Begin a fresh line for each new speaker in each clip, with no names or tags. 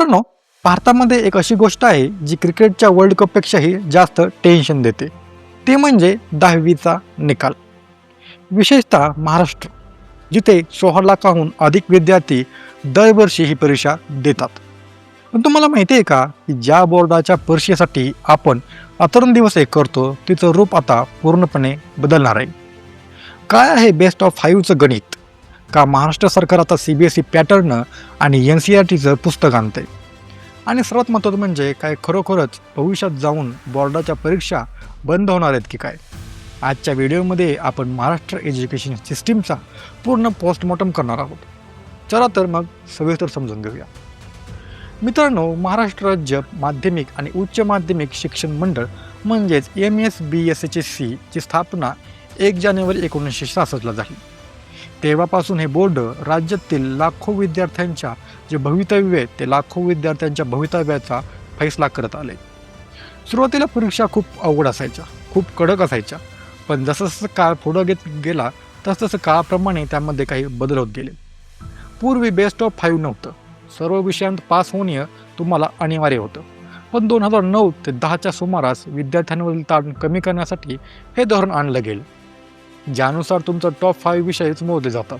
मित्रांनो, भारतामध्ये एक अशी गोष्ट आहे जी क्रिकेटच्या वर्ल्ड कपपेक्षाही जास्त टेन्शन देते. ते म्हणजे 10वीचा निकाल. विशेषतः महाराष्ट्र, जिथे 16 लाखाहून अधिक विद्यार्थी दरवर्षी ही परीक्षा देतात. पण तुम्हाला माहिती आहे का की ज्या बोर्डाच्या परीक्षेसाठी आपण दिवस एक करतो तिचं रूप आता पूर्णपणे बदलणार आहे. काय आहे बेस्ट ऑफ 5चं गणित? का महाराष्ट्र सरकार आता CBSE पॅटर्न आणि NCERTचं पुस्तक आणते? आणि सर्वात महत्त्वाचं म्हणजे काय खरोखरच भविष्यात जाऊन बोर्डाच्या परीक्षा बंद होणार आहेत की काय? आजच्या व्हिडिओमध्ये आपण महाराष्ट्र एज्युकेशन सिस्टीमचा पूर्ण पोस्टमॉर्टम करणार आहोत. चला तर मग सविस्तर समजून घेऊया. मित्रांनो, महाराष्ट्र राज्य माध्यमिक आणि उच्च माध्यमिक शिक्षण मंडळ म्हणजेच MSBSHC ची स्थापना 1 जानेवारी 1966ला झाली. तेव्हापासून हे बोर्ड राज्यातील लाखो विद्यार्थ्यांच्या जे भवितव्य आहे ते लाखो विद्यार्थ्यांच्या भवितव्याचा फैसला करत आले. सुरुवातीला परीक्षा खूप अवघड असायच्या, खूप कडक असायच्या, पण जसं काळ पुढं गेला तसं काळाप्रमाणे त्यामध्ये काही बदल होत गेले. पूर्वी बेस्ट ऑफ 5 नव्हतं, सर्व विषयांत पास होणे तुम्हाला अनिवार्य होतं. पण 2009 ते 10च्या सुमारास विद्यार्थ्यांवरील ताण कमी करण्यासाठी हे धोरण आणलं गेलं, ज्यानुसार तुमचं टॉप 5 विषयच मोजले जातात.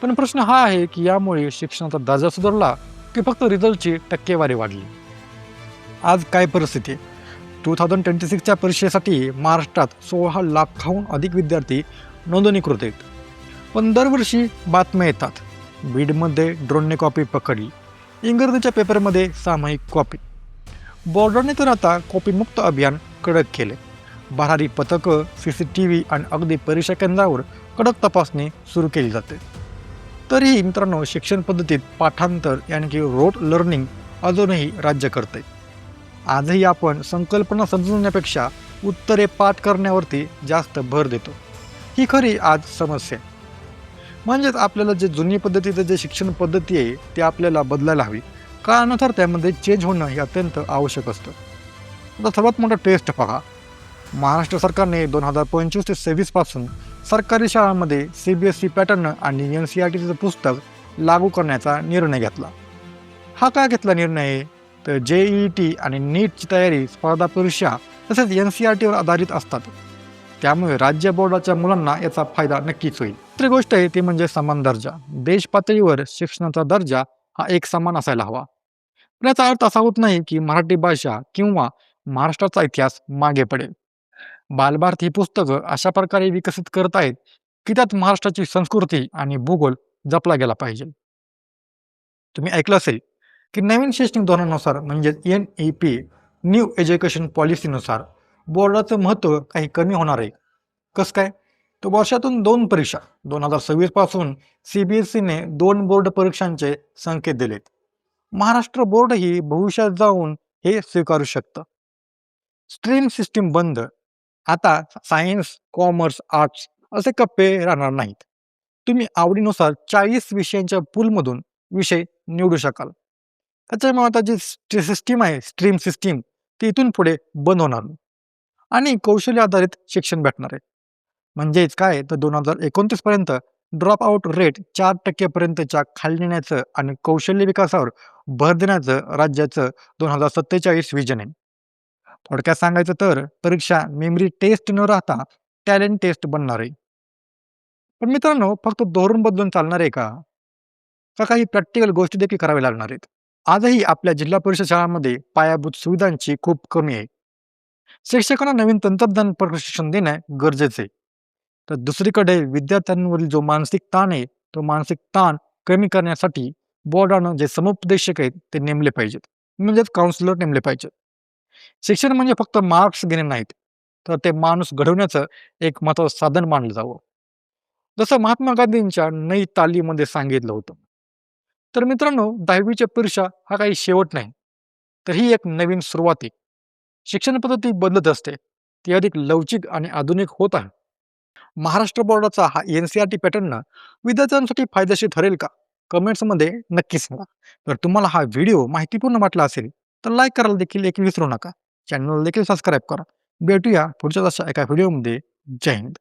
पण प्रश्न हा आहे की यामुळे शिक्षणाचा दर्जा सुधारला की फक्त रिझल्टची टक्केवारी वाढली? आज काय परिस्थिती आहे? 2026च्या परीक्षेसाठी महाराष्ट्रात 16 लाखाहून अधिक विद्यार्थी नोंदणीकृत आहेत. पण दरवर्षी बातम्या येतात, बीडमध्ये ड्रोनने कॉपी पकडली, इंग्रजीच्या पेपरमध्ये सामायिक कॉपी. बोर्डाने तर आता कॉपीमुक्त अभियान कडक केले. भरारी पथकं, CCTV आणि अगदी परीक्षा केंद्रावर कडक तपासणी सुरू केली जाते. तरीही मित्रांनो, शिक्षण पद्धतीत पाठांतर यानी की रोट लर्निंग अजूनही राज्य करते. आजही आपण संकल्पना समजण्यापेक्षा उत्तरे पाठ करण्यावरती जास्त भर देतो. ही खरी आज समस्या आहे. म्हणजेच आपल्याला जे जुनी पद्धतीचं जे शिक्षण पद्धती आहे ते आपल्याला बदलायला हवी. काळानुसार त्यामध्ये चेंज होणं हे अत्यंत आवश्यक असतं. आता सर्वात मोठा टेस्ट पहा. महाराष्ट्र सरकारने 2025 ते 26 पासून सरकारी शाळांमध्ये CBSE पॅटर्न आणि NCERTचं पुस्तक लागू करण्याचा निर्णय घेतला. हा काय घेतला निर्णय? तर JEET आणि NEETची तयारी स्पर्धा परीक्षा तसेच NCERTवर आधारित असतात. त्यामुळे राज्य बोर्डाच्या मुलांना याचा फायदा नक्कीच होईल. दुसरी गोष्ट आहे ती म्हणजे समान दर्जा. देश पातळीवर शिक्षणाचा दर्जा हा एक समान असायला हवा. पण याचा अर्थ असा होत नाही की मराठी भाषा किंवा महाराष्ट्राचा इतिहास मागे पडेल. बालभारत ही पुस्तकं अशा प्रकारे विकसित करत आहेत की त्यात महाराष्ट्राची संस्कृती आणि भूगोल जपला गेला पाहिजे. तुम्ही ऐकलं असेल की नवीन शैक्षणिक धोरणानुसार म्हणजेच NEP न्यू एज्युकेशन पॉलिसीनुसार बोर्डाचं महत्त्व काही कमी होणार आहे. कसं काय? तर वर्षातून 2 परीक्षा 2026 पासून CBSEने 2 बोर्ड परीक्षांचे संकेत दिलेत. महाराष्ट्र बोर्डही भविष्यात जाऊन हे स्वीकारू शकतं. स्ट्रीम सिस्टीम बंद. आता सायन्स, कॉमर्स, आर्ट्स असे कप्पे राहणार नाहीत. तुम्ही आवडीनुसार 40 विषयांच्या पूलमधून विषय निवडू शकाल. त्याच्यामुळे आता जी सिस्टीम आहे, स्ट्रीम सिस्टीम, ती इथून पुढे बंद होणार आणि कौशल्य आधारित शिक्षण भेटणार आहे. म्हणजेच काय, तर 2029 पर्यंत ड्रॉप आउट रेट 4% पर्यंतच्या खाली नेण्याचं आणि कौशल्य विकासावर भर देण्याचं राज्याचं 2047 विजन आहे. थोडक्यात सांगायचं तर परीक्षा मेमरी टेस्ट न राहता टॅलेंट टेस्ट बनणार आहे. पण मित्रांनो, फक्त धोरण बदलून चालणार आहे का? का काही प्रॅक्टिकल गोष्टी देखील कराव्या लागणार आहेत? आजही आपल्या जिल्हा परिषद शाळांमध्ये पायाभूत सुविधांची खूप कमी आहे. शिक्षकांना नवीन तंत्रज्ञान प्रशिक्षण देणं गरजेचं आहे. तर दुसरीकडे विद्यार्थ्यांवरील जो मानसिक ताण आहे तो मानसिक ताण कमी करण्यासाठी बोर्डानं जे समुपदेशक आहेत ते नेमले पाहिजेत, म्हणजेच काउन्सिलर नेमले पाहिजेत. शिक्षण म्हणजे फक्त मार्क्स घेणे नाहीत, तर ते माणूस घडवण्याचं एक महत्त्वाचं साधन मानलं जावं. जसं महात्मा गांधींच्या नई तालीमध्ये सांगितलं होतं. तर मित्रांनो, 10वीच्या परीक्षा हा काही शेवट नाही, तर ही एक नवीन सुरुवात आहे. शिक्षण पद्धती बदलत असते, ती अधिक लवचिक आणि आधुनिक होत आहे. महाराष्ट्र बोर्डाचा हा NCERT पॅटर्न विद्यार्थ्यांसाठी फायदेशीर ठरेल का? कमेंट्समध्ये नक्की सांगा. जर तुम्हाला हा व्हिडिओ माहितीपूर्ण वाटला असेल तर लाईक करायला देखील विसरू नका. चॅनलला देखील सबस्क्राईब करा. भेटूया पुढच्याच अशा एका व्हिडिओमध्ये. जय हिंद.